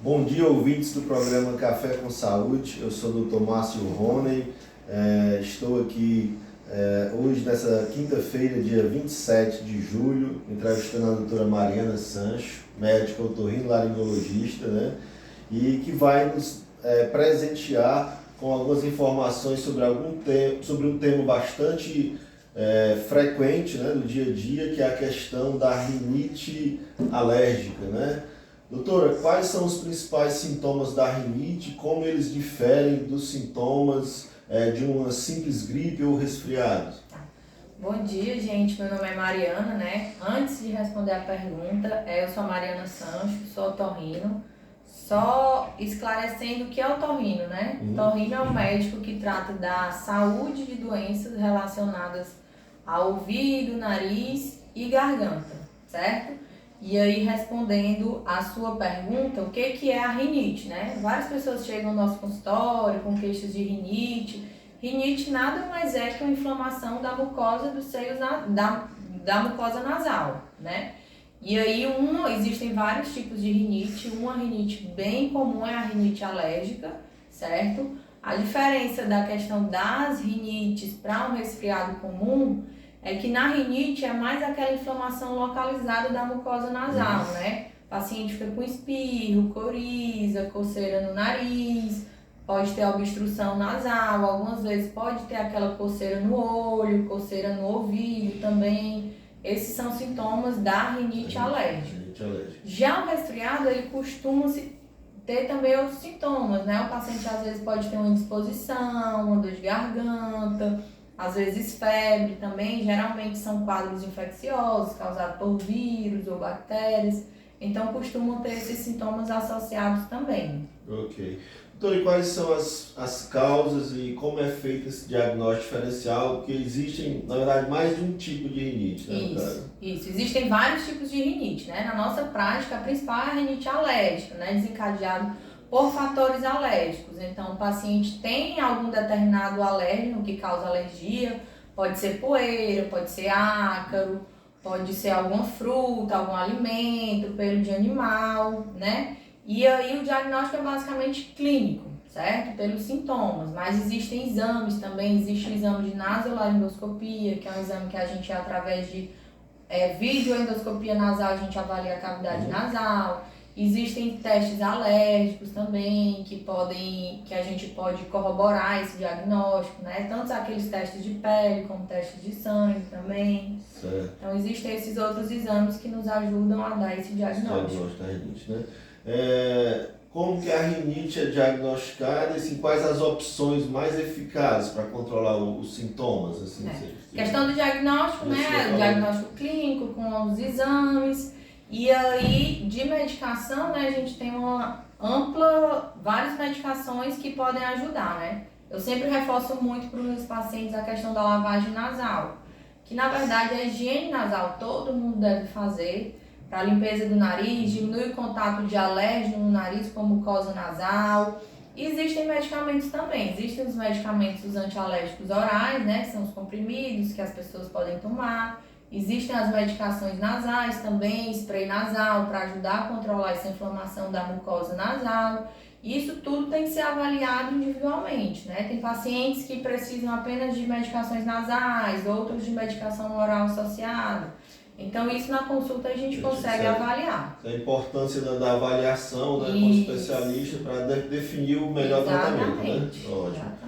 Bom dia, ouvintes do programa Café com Saúde. Eu sou o Dr. Márcio Roney. Estou aqui hoje, nessa quinta-feira, dia 27 de julho, entrevistando a doutora Mariana Sancho, médica otorrinolaringologista, né? E que vai nos presentear com algumas informações sobre um tema bastante frequente, né, no dia a dia, que é a questão da rinite alérgica, né? Doutora, quais são os principais sintomas da rinite e como eles diferem dos sintomas de uma simples gripe ou resfriado? Bom dia, gente. Meu nome é Mariana, né? Antes de responder a pergunta, eu sou a Mariana Sancho, sou otorrino. Só esclarecendo o que é otorrino, né? Otorrino é um médico que trata da saúde de doenças relacionadas ao ouvido, nariz e garganta, certo? E aí, respondendo a sua pergunta, o que é a rinite, né? Várias pessoas chegam ao nosso consultório com queixas de rinite. Rinite nada mais é que uma inflamação da mucosa dos seios, da mucosa nasal, né? E aí, existem vários tipos de rinite. Uma rinite bem comum é a rinite alérgica, certo? A diferença da questão das rinites para um resfriado comum é que na rinite é mais aquela inflamação localizada da mucosa nasal, né? O paciente fica com espirro, coriza, coceira no nariz, pode ter obstrução nasal, algumas vezes pode ter aquela coceira no olho, coceira no ouvido também. Esses são sintomas da rinite alérgica. Já o resfriado, ele costuma ter também outros sintomas, né? O paciente às vezes pode ter uma indisposição, uma dor de garganta, às vezes febre também. Geralmente são quadros infecciosos causados por vírus ou bactérias. Então costumam ter esses sintomas associados também. Ok. Doutor, e quais são as causas e como é feito esse diagnóstico diferencial? Porque existem, na verdade, mais de um tipo de rinite, né? Isso. Existem vários tipos de rinite, né? Na nossa prática, a principal é a rinite alérgica, né? Desencadeado por fatores alérgicos. Então, o paciente tem algum determinado alérgeno que causa alergia, pode ser poeira, pode ser ácaro, pode ser alguma fruta, algum alimento, pelo de animal, né? E aí o diagnóstico é basicamente clínico, certo? Pelos sintomas, mas existem exames também. Existe o exame de nasolaringoscopia, que é um exame que a gente, através de videoendoscopia nasal, a gente avalia a cavidade nasal. Existem testes alérgicos também, que a gente pode corroborar esse diagnóstico, né? Tanto aqueles testes de pele, como testes de sangue também. Certo. Então existem esses outros exames que nos ajudam a dar esse diagnóstico. Da rinite, né? Como que a rinite é diagnosticada e assim, quais as opções mais eficazes para controlar os sintomas? Assim, Questão do diagnóstico, né? O diagnóstico clínico com os exames. E aí, de medicação, né? A gente tem várias medicações que podem ajudar, né? Eu sempre reforço muito para os meus pacientes a questão da lavagem nasal, que na verdade a higiene nasal todo mundo deve fazer, para a limpeza do nariz, diminui o contato de alérgeno no nariz, como mucosa nasal. E existem medicamentos também. Existem os medicamentos antialérgicos orais, né? Que são os comprimidos que as pessoas podem tomar. Existem as medicações nasais também, spray nasal, para ajudar a controlar essa inflamação da mucosa nasal. E isso tudo tem que ser avaliado individualmente, né? Tem pacientes que precisam apenas de medicações nasais, outros de medicação oral associada. Então, isso na consulta a gente consegue avaliar. A importância da avaliação, né, com o especialista para definir o melhor tratamento, né? Ótimo.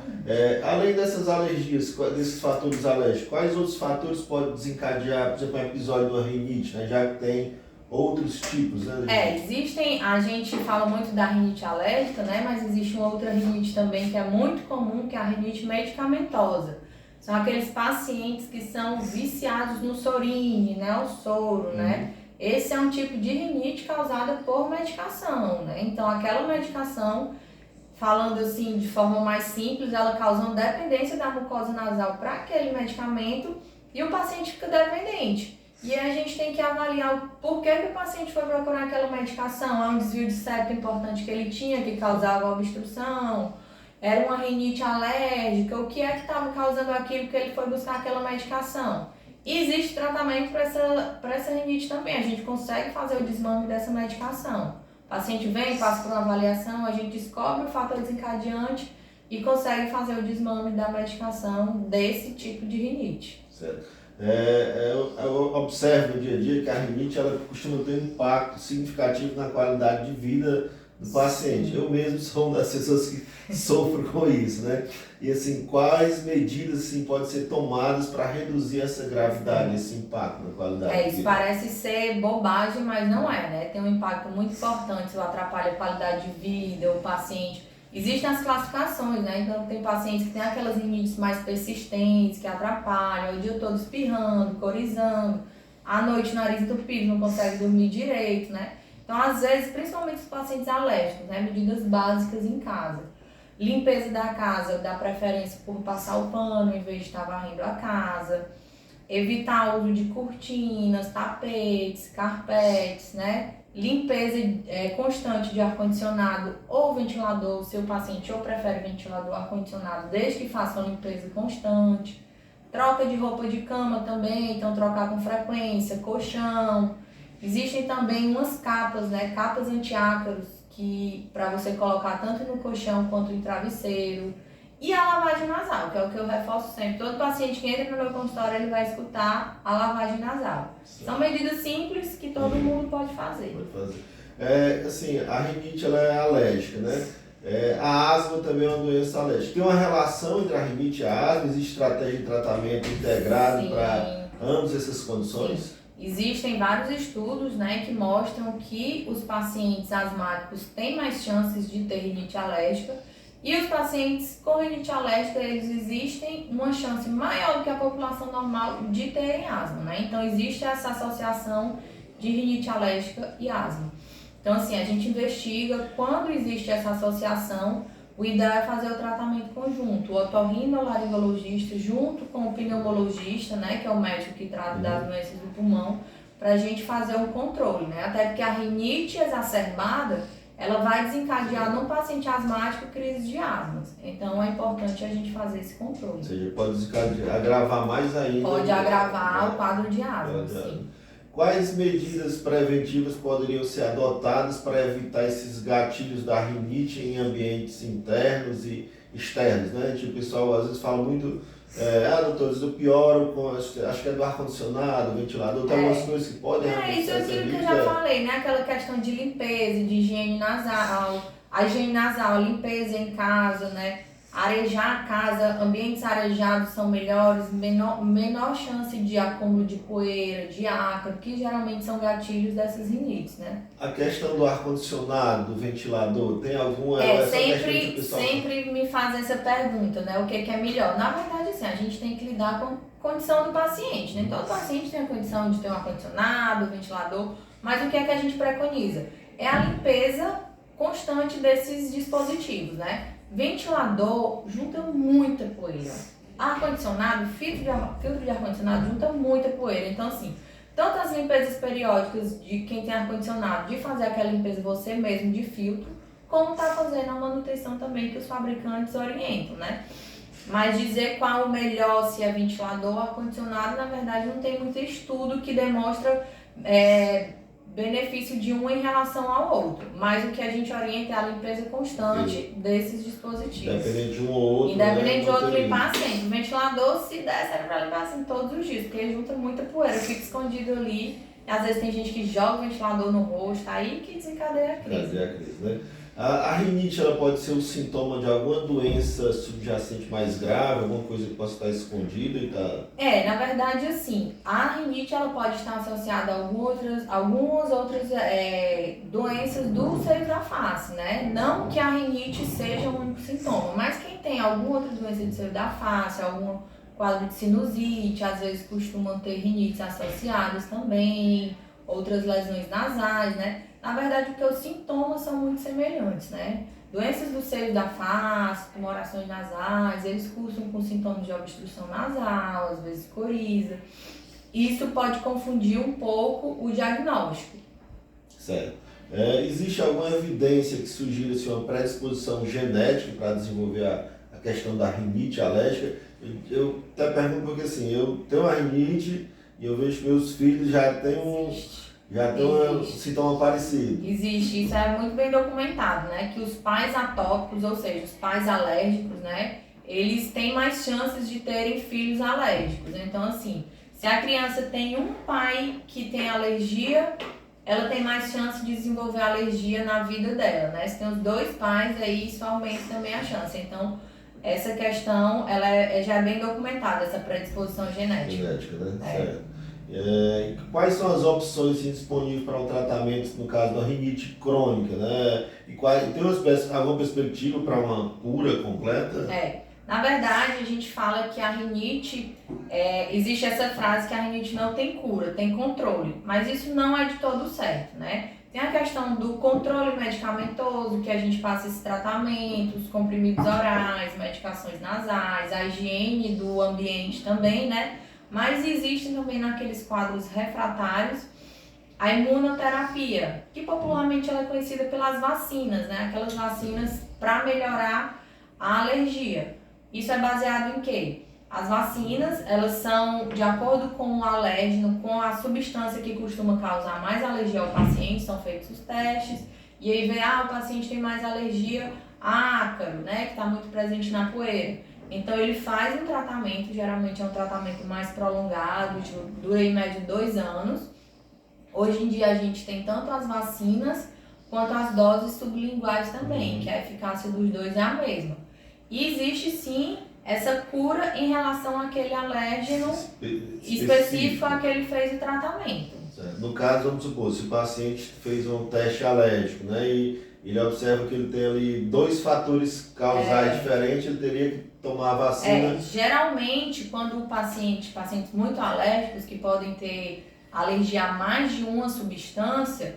Além dessas alergias, desses fatores alérgicos, quais outros fatores podem desencadear, por exemplo, um episódio de uma rinite, né? Já que tem outros tipos, né? Existem, a gente fala muito da rinite alérgica, né? Mas existe uma outra rinite também que é muito comum, que é a rinite medicamentosa. São aqueles pacientes que são viciados no Sorine, né? O soro, né? Esse é um tipo de rinite causada por medicação, né? Então, aquela medicação, falando assim de forma mais simples, ela causa uma dependência da mucosa nasal para aquele medicamento e o paciente fica dependente. E aí a gente tem que avaliar o porquê que o paciente foi procurar aquela medicação. É um desvio de septo importante que ele tinha, que causava obstrução, era uma rinite alérgica, o que é que estava causando aquilo que ele foi buscar aquela medicação. E existe tratamento para essa rinite também, a gente consegue fazer o desmame dessa medicação. O paciente vem, passa por uma avaliação, a gente descobre o fator desencadeante e consegue fazer o desmame da medicação desse tipo de rinite. Certo. Eu observo no dia a dia que a rinite ela costuma ter um impacto significativo na qualidade de vida do paciente. Eu mesmo sou uma das pessoas que sofro com isso, né? E assim, quais medidas assim, podem ser tomadas para reduzir essa gravidade, esse impacto na qualidade de vida? Isso parece ser bobagem, mas não é, né? Tem um impacto muito importante, se atrapalha a qualidade de vida, o paciente. Existem as classificações, né? Então tem pacientes que têm aquelas rinites mais persistentes, que atrapalham, o dia todo espirrando, corizando, à noite o nariz entupido, não consegue dormir direito, né? Então, às vezes, principalmente os pacientes alérgicos, né? Medidas básicas em casa. Limpeza da casa, dá preferência por passar o pano em vez de estar varrendo a casa. Evitar o uso de cortinas, tapetes, carpetes, né? Limpeza constante de ar-condicionado ou ventilador, se o paciente ou prefere ventilador ou ar-condicionado, desde que faça uma limpeza constante. Troca de roupa de cama também, então trocar com frequência, colchão. Existem também umas capas, né? Capas antiácaros, que para você colocar tanto no colchão quanto em travesseiro. E a lavagem nasal, que é o que eu reforço sempre. Todo paciente que entra no meu consultório, ele vai escutar a lavagem nasal. Certo. São medidas simples que todo mundo pode fazer. Pode fazer. Assim, a rinite ela é alérgica, né? A asma também é uma doença alérgica. Tem uma relação entre a rinite e a asma? Existe estratégia de tratamento integrado para ambas essas condições? Sim. Existem vários estudos, né, que mostram que os pacientes asmáticos têm mais chances de ter rinite alérgica. E os pacientes com rinite alérgica, eles existem uma chance maior do que a população normal de terem asma, né? Então, existe essa associação de rinite alérgica e asma. Então, assim, a gente investiga quando existe essa associação, o ideal é fazer o tratamento conjunto, o otorrinolaringologista junto com o pneumologista, né, que é o médico que trata das doenças do pulmão, para a gente fazer um controle, né? Até porque a rinite exacerbada, ela vai desencadear no paciente asmático crise de asma. Então é importante a gente fazer esse controle. Ou seja, pode agravar mais ainda. Pode agravar o quadro de asma, sim. Quais medidas preventivas poderiam ser adotadas para evitar esses gatilhos da rinite em ambientes internos e externos, né? Tipo, o pessoal às vezes fala muito, doutor, eu pioro com, acho que é do ar-condicionado, ventilador, tem algumas coisas que podem acontecer. Isso é aquilo que eu já falei, né? Aquela questão de limpeza, de higiene nasal, a higiene nasal, limpeza em casa, né? Arejar a casa, ambientes arejados são melhores, menor chance de acúmulo de poeira, de ácaro, que geralmente são gatilhos dessas rinites, né? A questão do ar-condicionado, do ventilador, tem alguma... Sempre me fazem essa pergunta, né? O que é melhor? Na verdade, assim, a gente tem que lidar com a condição do paciente, né? Todo paciente tem a condição de ter um ar-condicionado, ventilador, mas o que é que a gente preconiza? É a limpeza constante desses dispositivos, né? Ventilador junta muita poeira. Ar-condicionado, filtro de ar-condicionado junta muita poeira. Então, assim, tanto as limpezas periódicas de quem tem ar-condicionado, de fazer aquela limpeza você mesmo de filtro, como tá fazendo a manutenção também que os fabricantes orientam, né? Mas dizer qual o melhor, se é ventilador ou ar-condicionado, na verdade não tem muito estudo que demonstra benefício de um em relação ao outro, mas o que a gente orienta é a limpeza constante desses dispositivos. Independente de um ou outro. Independente de outro, limpar sempre. O ventilador, se der, serve para limpar assim todos os dias, porque ele junta muita poeira, fica escondido ali. Às vezes tem gente que joga o ventilador no rosto, aí que desencadeia a crise. Né? A rinite ela pode ser um sintoma de alguma doença subjacente mais grave, alguma coisa que possa estar escondida e tá... Na verdade, assim, a rinite ela pode estar associada a algumas outras doenças do seio da face, né? Não que a rinite seja o único sintoma, mas quem tem alguma outra doença do seio da face, algum quadro de sinusite, às vezes costumam ter rinites associadas também, outras lesões nasais, né? Na verdade, porque os sintomas são muito semelhantes, né? Doenças do seio da face, tumorações nasais, eles cursam com sintomas de obstrução nasal, às vezes coriza. Isso pode confundir um pouco o diagnóstico. Certo. Existe alguma evidência que sugira uma predisposição genética para desenvolver a questão da rinite alérgica? Eu até pergunto porque assim, eu tenho uma rinite e eu vejo que meus filhos já têm Já tem um sintoma parecido. Existe, isso é muito bem documentado, né? Que os pais atópicos, ou seja, os pais alérgicos, né? Eles têm mais chances de terem filhos alérgicos. Então, assim, se a criança tem um pai que tem alergia, ela tem mais chance de desenvolver alergia na vida dela, né? Se tem os dois pais, aí isso aumenta também a chance. Então, essa questão, ela já é bem documentada, essa predisposição genética. Genética, né? Certo. Quais são as opções disponíveis para um tratamento, no caso da rinite crônica, né? E tem alguma perspectiva para uma cura completa? Na verdade, a gente fala que a rinite, existe essa frase que a rinite não tem cura, tem controle, mas isso não é de todo certo, né? Tem a questão do controle medicamentoso, que a gente passa esse tratamento, os comprimidos orais, medicações nasais, a higiene do ambiente também, né? Mas existem também naqueles quadros refratários a imunoterapia, que popularmente ela é conhecida pelas vacinas, né? Aquelas vacinas para melhorar a alergia. Isso é baseado em quê? As vacinas, elas são de acordo com o alérgeno, com a substância que costuma causar mais alergia ao paciente, são feitos os testes, e aí vê, o paciente tem mais alergia a ácaro, né? Que está muito presente na poeira. Então ele faz um tratamento, geralmente é um tratamento mais prolongado, dura em média 2 anos. Hoje em dia a gente tem tanto as vacinas quanto as doses sublinguais também, que a eficácia dos dois é a mesma. E existe sim essa cura em relação àquele alérgeno específico a que ele fez o tratamento. No caso, vamos supor, se o paciente fez um teste alérgico, né, e ele observa que ele tem ali 2 fatores causais diferentes, ele teria que tomar a vacina. Geralmente, quando o pacientes muito alérgicos, que podem ter alergia a mais de uma substância,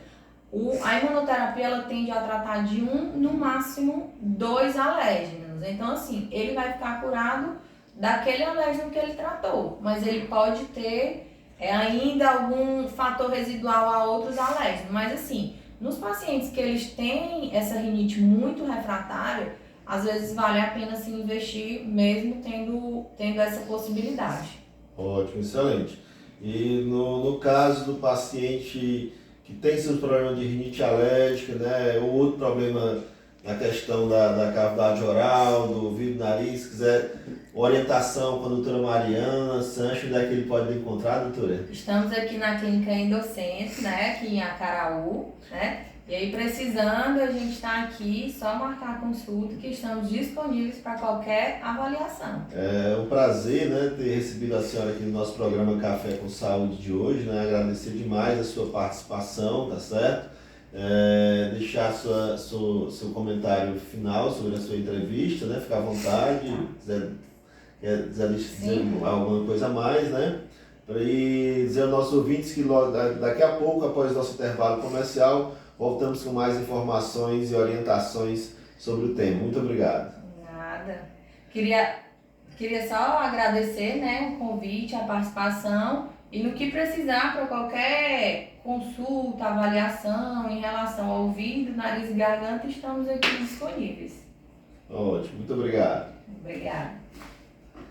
a imunoterapia ela tende a tratar de no máximo 2 alérgenos. Então, assim, ele vai ficar curado daquele alérgeno que ele tratou, mas ele pode ter ainda algum fator residual a outros alérgenos. Mas, assim, nos pacientes que eles têm essa rinite muito refratária, às vezes vale a pena se investir mesmo tendo essa possibilidade. Ótimo, excelente. E no caso do paciente que tem seus problemas de rinite alérgica, né, ou outro problema na questão da cavidade oral, do ouvido, do nariz, se quiser orientação com a doutora Mariana Sancho, onde é que ele pode encontrar, doutora? Estamos aqui na clínica Endocentro, né, aqui em Acaraú, né? E aí, precisando, a gente está aqui, só marcar a consulta, que estamos disponíveis para qualquer avaliação. É um prazer, né, ter recebido a senhora aqui no nosso programa Café com Saúde de hoje, né? Agradecer demais a sua participação, tá certo? Deixar seu comentário final sobre a sua entrevista, né? Ficar à vontade, quiser dizer alguma coisa a mais, né? E dizer aos nossos ouvintes que daqui a pouco, após o nosso intervalo comercial, voltamos com mais informações e orientações sobre o tema. Muito obrigado. Nada. Queria só agradecer, né, o convite, a participação, e no que precisar para qualquer consulta, avaliação em relação ao ouvido, nariz e garganta, estamos aqui disponíveis. Ótimo, muito obrigado. Obrigada.